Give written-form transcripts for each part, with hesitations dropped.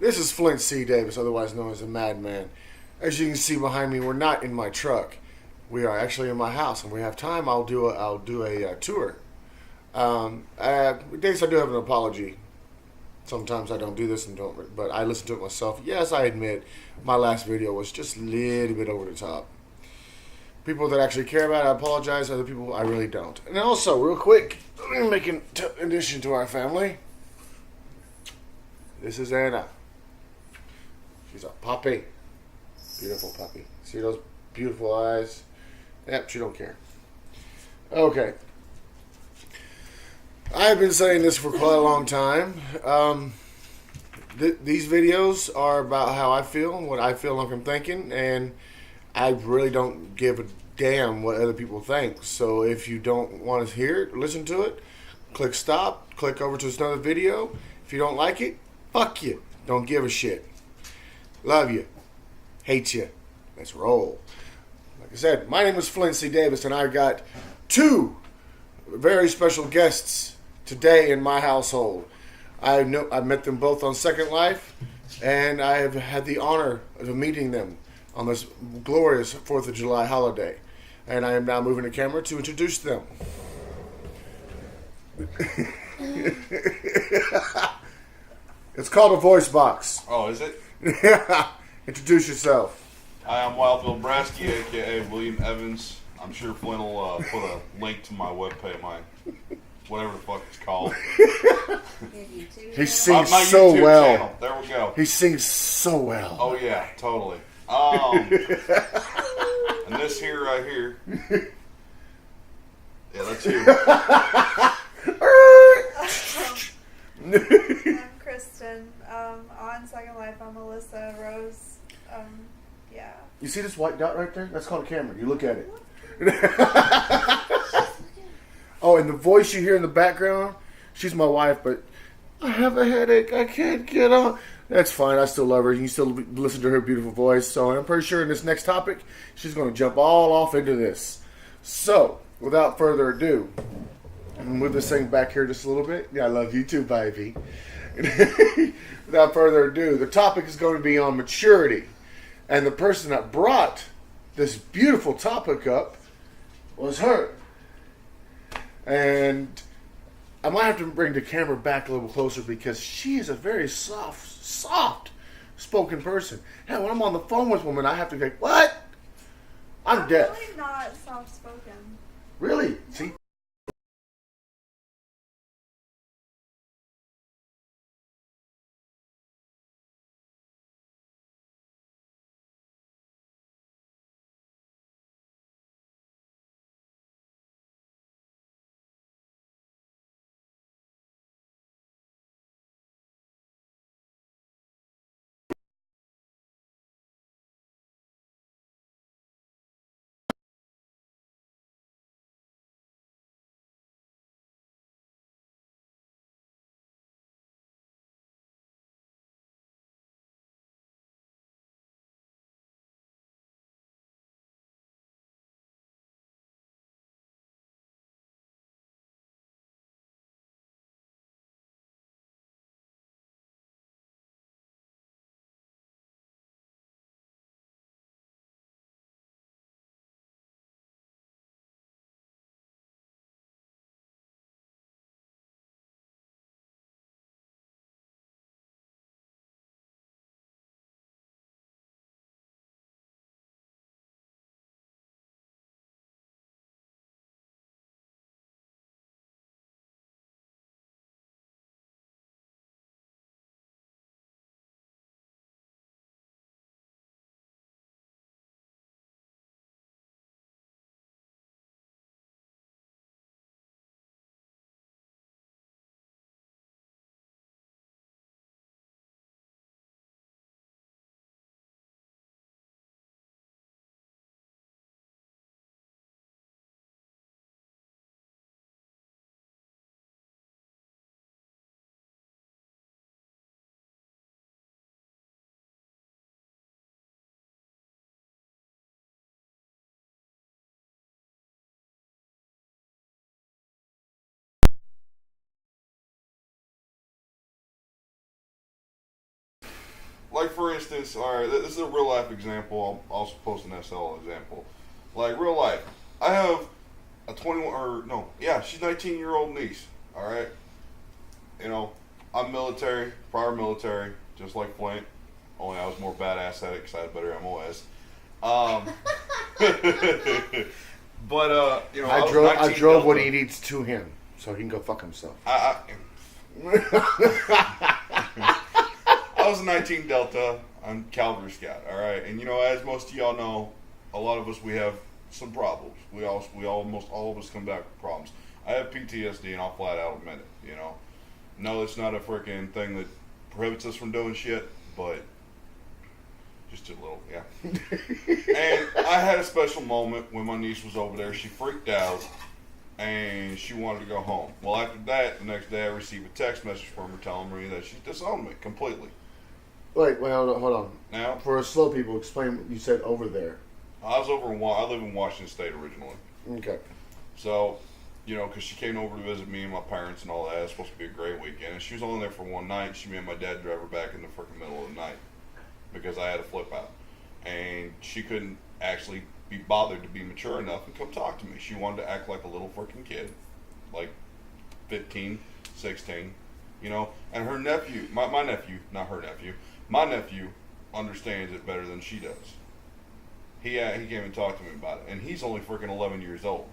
This is Flint C. Davis, otherwise known as the Madman. As you can see behind me, we're not in my truck. We are actually in my house, and we have time. I'll do a tour. Davis, I do have an apology. Sometimes I don't do this and don't, but I listen to it myself. Yes, I admit my last video was just a little bit over the top. People that actually care about it, I apologize. Other people, I really don't. And also, real quick, making addition to our family. This is Anna. She's a puppy. Beautiful puppy. See those beautiful eyes? Yep, she don't care. Okay. I've been saying this for quite a long time. These videos are about how I feel, what I feel like I'm thinking, and I really don't give a damn what other people think. So if you don't want to hear it, listen to it, click stop, click over to another video. If you don't like it, fuck you. Don't give a shit. Love you. Hate you. Let's roll. Like I said, my name is Flint C. Davis, and I've got two very special guests today in my household. I met them both on Second Life, and I have had the honor of meeting them on this glorious 4th of July holiday. And I am now moving the camera to introduce them. It's called a voice box. Oh, is it? Yeah. Introduce yourself. Hi, I'm Wild Bill Brasky, a.k.a. William Evans. I'm sure Flint will put a link to my webpage, my whatever the fuck it's called. He sings my so YouTube well. channel. There we go. He sings so well. Oh, yeah, totally. And this here right here. Yeah, that's you. I'm Kristen. On Second Life, I'm Melissa Rose. Yeah. You see this white dot right there? That's called a camera. You look at it. Oh, and the voice you hear in the background, she's my wife, but I have a headache. I can't get on. That's fine. I still love her. You can still listen to her beautiful voice. So I'm pretty sure in this next topic, she's going to jump all off into this. So, without further ado, I'm going to move this thing back here just a little bit. Yeah, I love you too, baby. Without further ado, the topic is going to be on maturity. And the person that brought this beautiful topic up was her. And I might have to bring the camera back a little closer because she is a very soft spoken person. Hell, when I'm on the phone with women, I have to go, what? I'm deaf. Really not soft spoken. Really? See? like for instance, all right, this is a real life example. I'll also post an SL example. Like real life, I have a 21 or no, yeah, she's 19-year-old niece. All right, you know, I'm military, prior military, just like Flint. Only I was more badass at it because I had better MOS. But you know, I drove what he needs to him, so he can go fuck himself. I was a 19 Delta. I'm Cavalry Scout. All right, and you know, as most of y'all know, a lot of us we have some problems. We almost all of us come back with problems. I have PTSD, and I'll flat out admit it. You know, no, it's not a freaking thing that prohibits us from doing shit, but just a little, yeah. And I had a special moment when my niece was over there. She freaked out, and she wanted to go home. Well, after that, the next day I received a text message from her telling me that she disowned me completely. Wait, hold on. Now, for slow people, explain what you said over there. I live in Washington State originally. Okay. So, you know, because she came over to visit me and my parents and all that. It was supposed to be a great weekend. And she was only there for one night. She made my dad drive her back in the freaking middle of the night because I had a flip out. And she couldn't actually be bothered to be mature enough and come talk to me. She wanted to act like a little freaking kid, like 15, 16, you know. And her nephew, my nephew, not her nephew, my nephew understands it better than she does. He came and talked to me about it, and he's only freaking 11 years old.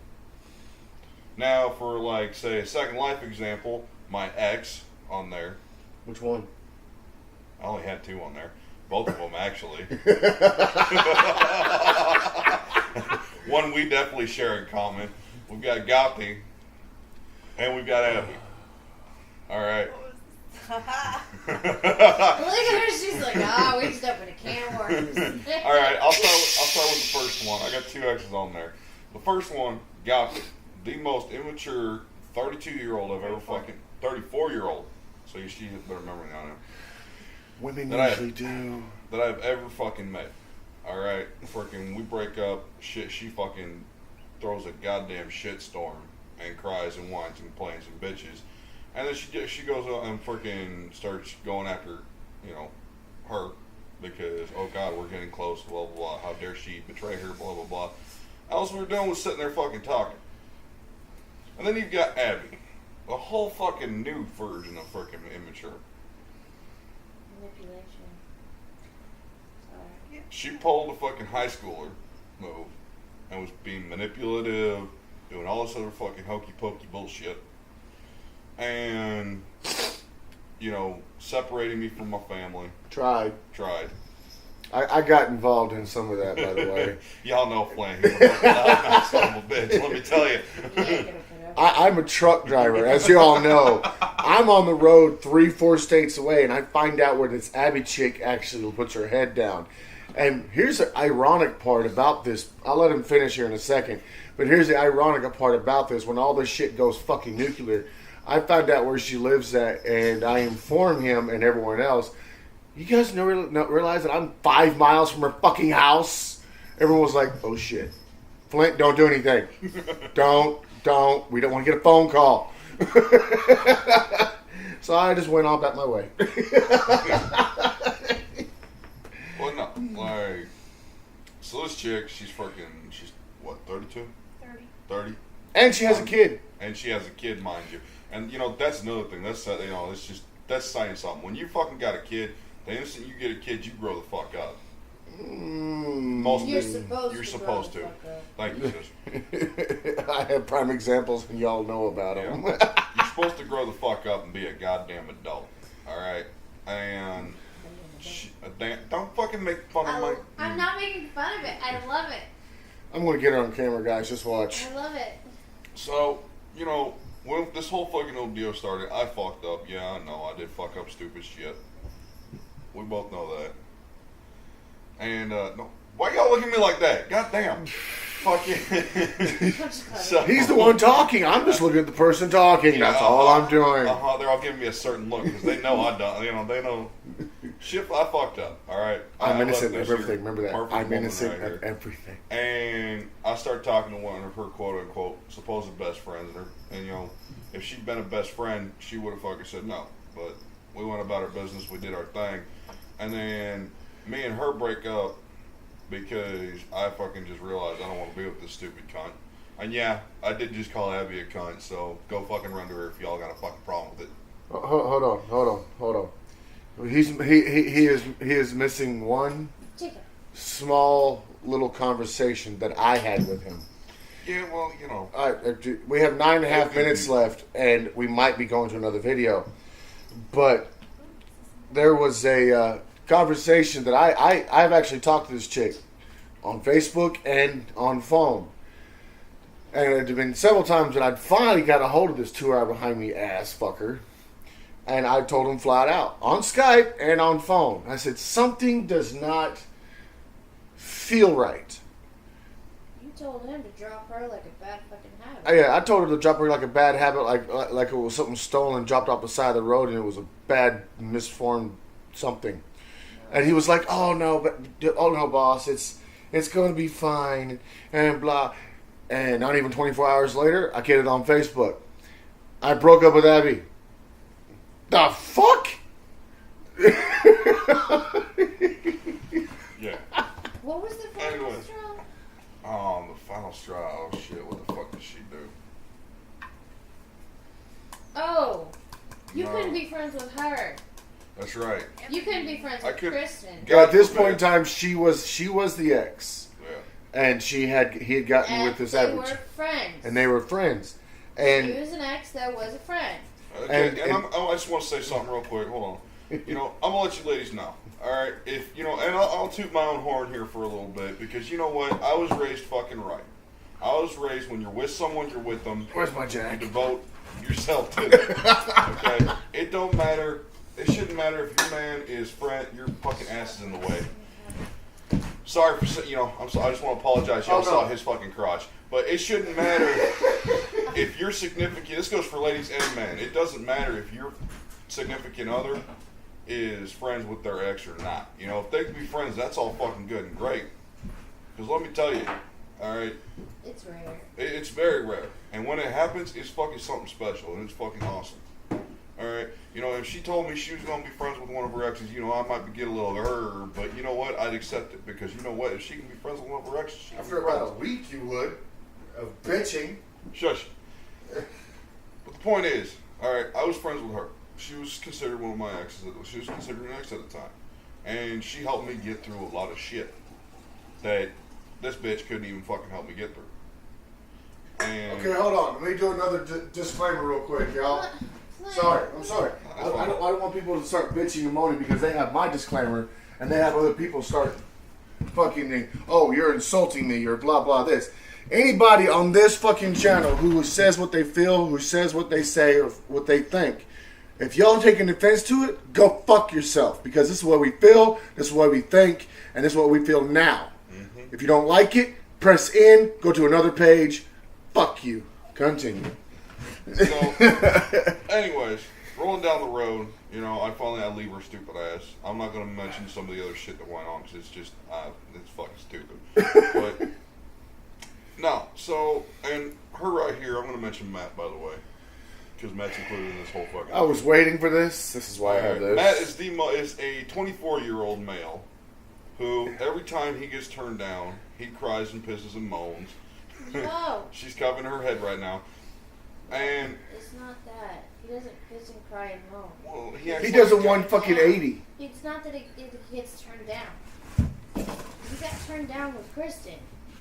Now, for like, say, a Second Life example, my ex on there. Which one? I only had 2 on there. Both of them, actually. One we definitely share in common. We've got Gothi, and we've got Abby. All right. Look at her, she's like, we just opened a can of worms. All right, I'll start with the first one. I got 2 X's on there. The first one, Gothi, the most immature 32-year-old I've ever fucking 34-year-old. So she has better memory on it. Women that usually do. That I've ever fucking met. All right, freaking, we break up. Shit, she fucking throws a goddamn shitstorm and cries and whines and complains and bitches, and then she goes out and freaking starts going after, you know, her because oh god, we're getting close. Blah blah blah. How dare she betray her? Blah blah blah. All we were doing was sitting there fucking talking. And then you've got Abby, a whole fucking new version of freaking immature. Manipulation. Sorry. She pulled a fucking high schooler move and was being manipulative, doing all this other fucking hokey pokey bullshit, and you know, separating me from my family. Tried. I got involved in some of that, by the way. Y'all know Flynn. He's a loud son of a bitch. Let me tell you. I'm a truck driver, as you all know. I'm on the road 3-4 states away, and I find out where this Abby chick actually puts her head down. And here's the ironic part about this. I'll let him finish here in a second. But here's the ironic part about this. When all this shit goes fucking nuclear, I found out where she lives at, and I inform him and everyone else. You guys not realize that I'm 5 miles from her fucking house? Everyone was like, oh shit. Flint, don't do anything. Don't. We don't want to get a phone call. So I just went on back my way. Well, no. Like, so this chick, she's what, 32? 30? And she has a kid. And she has a kid, mind you. And, you know, that's another thing. That's, you know, that's saying something. When you fucking got a kid, the instant you get a kid, you grow the fuck up. You're supposed to. Thank you, sis. I have prime examples, and y'all know about them. You're supposed to grow the fuck up and be a goddamn adult. All right? And don't fucking make fun of my... I'm not making fun of it. I love it. I'm going to get her on camera, guys. Just watch. I love it. So, you know, when this whole fucking old deal started, I fucked up. Yeah, I know. I did fuck up stupid shit. We both know that. And, no. Why y'all looking at me like that? God damn. Fuck you. So, he's the one talking. I'm just looking at the person talking. That's all I'm doing. They're all giving me a certain look because they know I done. You know, they know. Shit, I fucked up. All right. I'm innocent of everything. Remember that. I'm innocent of everything. And I started talking to one of her quote unquote supposed best friends, and you know, if she'd been a best friend, she would have fucking said no. But we went about our business. We did our thing. And then me and her break up because I fucking just realized I don't want to be with this stupid cunt. And yeah, I did just call Abby a cunt, so go fucking run to her if y'all got a fucking problem with it. Hold on. He is missing one small little conversation that I had with him. Yeah, well, you know. All right, we have 9.5 minutes left, and we might be going to another video. But there was a conversation that I've actually talked to this chick on Facebook and on phone. And it had been several times that I'd finally got a hold of this 2 hour behind me ass fucker. And I told him flat out, on Skype and on phone. I said, something does not feel right. You told him to drop her like a bad fucking habit. Yeah, I told her to drop her like a bad habit, like it was something stolen, dropped off the side of the road, and it was a bad, misformed something. And he was like, "Oh no, boss, it's going to be fine," and blah. And not even 24 hours later, I get it on Facebook. I broke up with Abby. The fuck? Yeah. What was the final Anyway. straw? The final straw. Oh shit! What the fuck did she do? Oh, you No. couldn't be friends with her. That's right. You couldn't be friends I with could- Kristen. At this point in time, she was the ex, Yeah. and he had gotten And with this they average, were friends. and they were friends. She And was an ex that was a friend. Okay, And- I just want to say something real quick. Hold on. You know, I'm gonna let you ladies know. All right, if you know, and I'll toot my own horn here for a little bit because you know what? I was raised fucking right. I was raised when you're with someone, you're with them. where's my You jack? devote yourself to them. Okay, it don't matter. It shouldn't matter if your man is friend. Your fucking ass is in the way. Sorry for you know. I just want to apologize. Y'all Oh, no. saw his fucking crotch, but it shouldn't matter if your significant. This goes for ladies and men. It doesn't matter if your significant other is friends with their ex or not. You know, if they can be friends, that's all fucking good and great. Because let me tell you, all right, It's rare. it's very rare. And when it happens, it's fucking something special and it's fucking awesome. All right, you know, if she told me she was gonna be friends with one of her exes, you know, I might get a little but you know what? I'd accept it because you know what? If she can be friends with one of her exes, she can After be about friends. a week, you would of bitching. Shush. But the point is, all right, I was friends with her. She was considered one of my exes. She was considered an ex at the time, and she helped me get through a lot of shit that this bitch couldn't even fucking help me get through. And Okay, hold on. Let me do another disclaimer real quick, y'all. Sorry, I'm sorry. I don't want people to start bitching and moaning because they have my disclaimer and they have other people start fucking, oh, you're insulting me, you're blah, blah, this. Anybody on this fucking channel who says what they feel, who says what they say, or what they think, if y'all taking offense to it, go fuck yourself because this is what we feel, this is what we think, and this is what we feel now. If you don't like it, press in, go to another page, fuck you. Continue. so, anyways, rolling down the road, you know, I leave her stupid ass. I'm not gonna mention some of the other shit that went on because it's just, it's fucking stupid. But no, so and her right here, I'm gonna mention Matt by the way, because Matt's included in this whole fucking. I was waiting for this. This is why I have this. Matt is is a 24-year-old male who every time he gets turned down, he cries and pisses and moans. No. She's covering her head right now. And It's not that. He doesn't piss and cry and moan. well, He doesn't want fucking 80. It's not that it gets turned down. He got turned down with Kristen.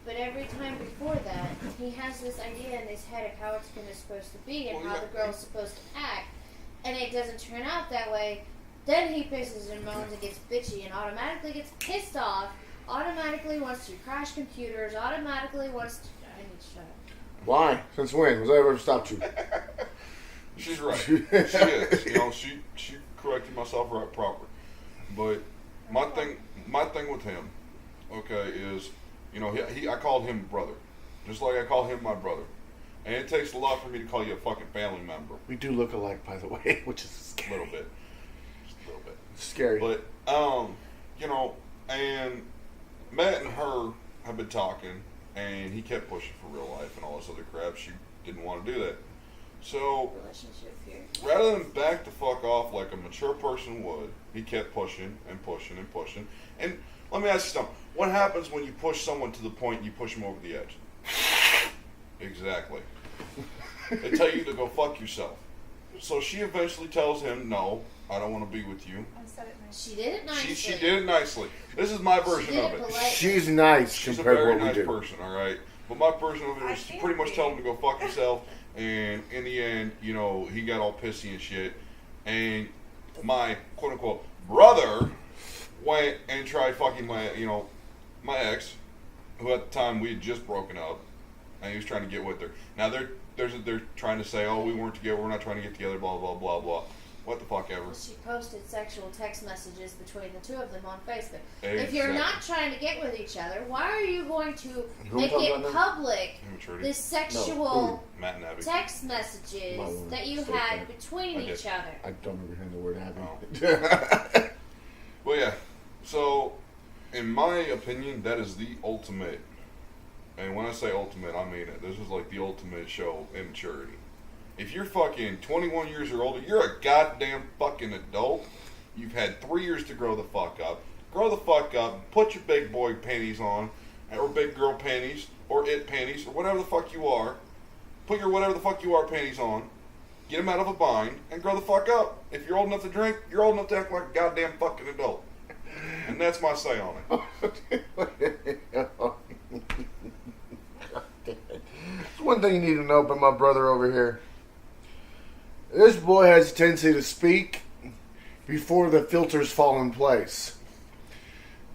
But every time before that, he has this idea in his head of how it's supposed to be and Well, how yeah. the girl's supposed to act. And it doesn't turn out that way. Then he pisses and moans and gets bitchy and automatically gets pissed off, automatically wants to crash computers, automatically wants to... I need to shut up. Why? Since when? Was I ever stopped you? she's right. She is. You know, she corrected myself right proper. But my thing with him, okay, is, you know, I called him brother. Just like I call him my brother. And it takes a lot for me to call you a fucking family member. We do look alike, by the way, which is A scary. little bit. Just a little bit. Scary. But, you know, and Matt and her have been talking, and he kept pushing for real life and all this other crap. She didn't want to do that. So relationship here. rather than back the fuck off like a mature person would, he kept pushing and pushing and pushing. And let me ask you something. What happens when you push someone to the point and you push them over the edge? Exactly. They tell you to go fuck yourself. So she eventually tells him, no, I don't want to be with you. I said it nice. She did it nicely. She did it nicely. This is my version did of it it. politely. She's nice She's a compared to very what we nice do. person, all right? But my version of it I was can't pretty much be. tell him to go fuck himself. And in the end, you know, he got all pissy and shit. And my quote-unquote brother went and tried fucking my ex, who at the time we had just broken up, and he was trying to get with her. Now they're trying to say, oh, we weren't together, we're not trying to get together, blah blah blah blah. What the fuck ever. She posted sexual text messages between the two of them on Facebook. If Exactly. you're not trying to get with each other, why are you going to Who make talking it about now? public? Immaturity. This sexual Matt and Abby. text messages Might wanna that you say had that. between I did. each other. I don't understand the word Oh. happy. Well, yeah. So, in my opinion, that is the ultimate. And when I say ultimate, I mean it. This is like the ultimate show of immaturity. If you're fucking 21 years or older, you're a goddamn fucking adult. You've had 3 years to grow the fuck up. Grow the fuck up. Put your big boy panties on, or big girl panties, or it panties, or whatever the fuck you are. Put your whatever the fuck you are panties on. Get them out of a bind and grow the fuck up. If you're old enough to drink, you're old enough to act like a goddamn fucking adult. And that's my say on it. There's one thing you need to know about my brother over here. This boy has a tendency to speak before the filters fall in place.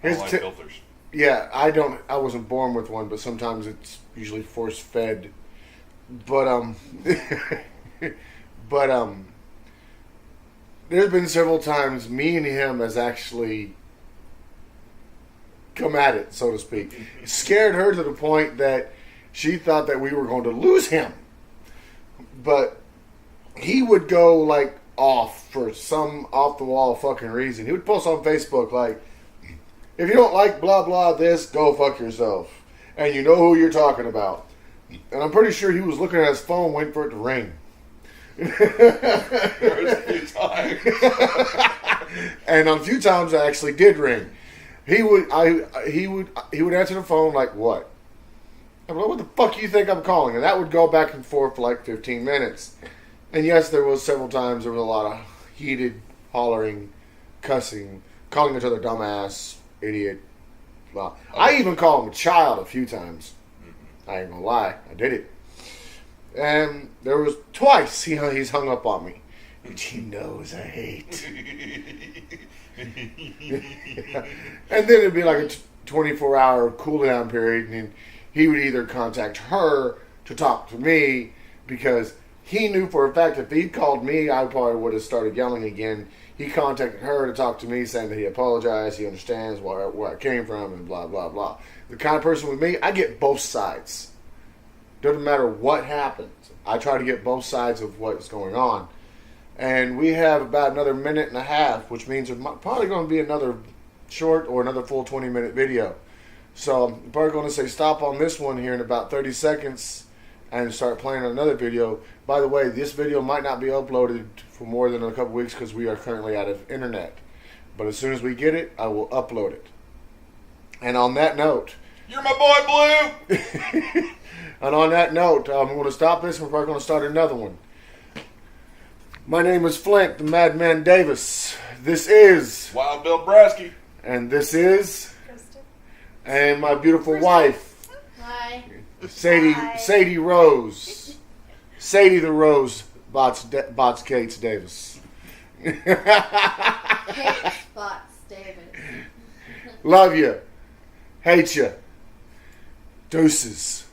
I His don't like te- filters. Yeah, I wasn't born with one, but sometimes it's usually force fed. But there's been several times me and him has actually come at it, so to speak. It scared her to the point that she thought that we were going to lose him. But he would go like off for some off the wall fucking reason. He would post on Facebook like, if you don't like blah blah this, go fuck yourself. And you know who you're talking about. And I'm pretty sure he was looking at his phone waiting for it to ring. There was a few times. And on a few times it actually did ring. He would answer the phone like, what? I'm like, what the fuck do you think I'm calling? And that would go back and forth for like 15 minutes. And yes, there was several times there was a lot of heated hollering, cussing, calling each other dumbass, idiot. Well, I even called him a child a few times. I ain't gonna lie, I did it. And there was twice he's hung up on me. And he knows I hate. And then it'd be like a 24-hour cool down period, and he would either contact her to talk to me because he knew for a fact if he called me, I probably would have started yelling again. He contacted her to talk to me, saying that he apologized, he understands where I came from, and blah, blah, blah. The kind of person with me, I get both sides. Doesn't matter what happens. I try to get both sides of what's going on. And we have about another minute and a half, which means there's probably going to be another short or another full 20-minute video. So I'm probably going to say stop on this one here in about 30 seconds and start playing another video. By the way, this video might not be uploaded for more than a couple weeks because we are currently out of internet. But as soon as we get it, I will upload it. And on that note... You're my boy, Blue! And on that note, I'm going to stop this and we're probably going to start another one. My name is Flint, the Madman Davis. This is... Wild Bill Brasky. And this is... Kristen. And my beautiful wife, Hi. Hi. Sadie Rose. Sadie the Rose Bots Cates Davis. Kate Spots Davis. Love you. Hate you. Deuces.